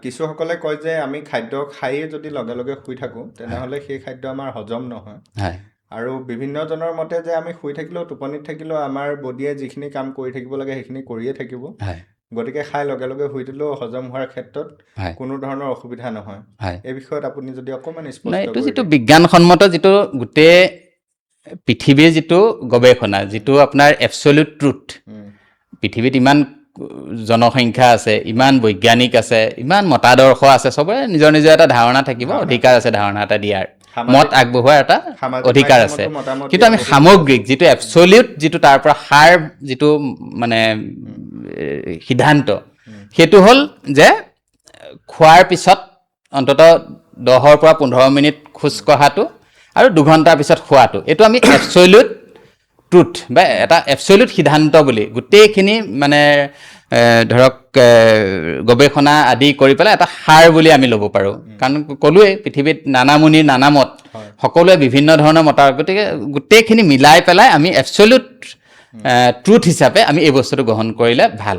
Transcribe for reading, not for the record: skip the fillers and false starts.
কিছুসকলে কয় যে আমি খাদ্য খাইয়ে যদি লগে লগে শুই থাকোঁ তেনেহ'লে সেই খাদ্য আমাৰ হজম নহয় হয় আৰু বিভিন্নজনৰ মতে যে আমি শুই থাকিলেও টোপনিত থাকিলেও আমাৰ বডিয়ে যিখিনি কাম কৰি থাকিব লাগে সেইখিনি কৰিয়ে থাকিব হয় গতিকে খাই লগে লগে শুই দিলেও হজম হোৱাৰ ক্ষেত্ৰত হয় কোনো ধৰণৰ অসুবিধা নহয় হয় এই বিষয়ত আপুনি যদি অকণমান নাই স্পষ্ট এইটো কৰি যিটো দিয়ে। বিজ্ঞানসন্মত যিটো গোটেই পৃথিৱীৰ যিটো গৱেষণা যিটো আপোনাৰ এবছলিউট ট্ৰুথ উম, পৃথিৱীত ইমান জনসংখ্যা আছে ইমান বৈজ্ঞানিক আছে ইমান মতাদৰ্শ আছে চবৰে নিজৰ নিজৰ এটা ধাৰণা থাকিব ধাৰণা অধিকাৰ আছে থাকিব। ধাৰণা এটা দিয়াৰ সামাজিক- মত আগবঢ়োৱাৰ এটা সামাজিক অধিকাৰ আছে মাধ্যমতো মতামত কিন্তু দিয়া আমি বহুত সামগ্ৰিক যিটো এবছলিউট যিটো তাৰ পৰা সাৰ যিটো মানে সিদ্ধান্ত সেইটো হ'ল যে খোৱাৰ পিছত অন্ততঃ 10 পৰা 15 মিনিট খোজ কঢ়াটো আৰু 2 ঘণ্টাৰ পিছত খোৱাটো এইটো আমি এবছলিউট ট্ৰুথ বা এটা এবছলিউট সিদ্ধান্ত বুলি গোটেইখিনি মানে ধৰক গৱেষণা আদি কৰি পেলাই এটা সাৰ বুলি আমি ল'ব পাৰোঁ কাৰণ ক'লোৱেই পৃথিৱীত নানা মুনিৰ নানা মত হয়। সকলোৱে বিভিন্ন ধৰণৰ মতৰ গতিকে গোটেইখিনি মিলাই পেলাই আমি এবছলিউট ট্ৰুথ হিচাপে আমি এই বস্তুটো গ্ৰহণ কৰিলে ভাল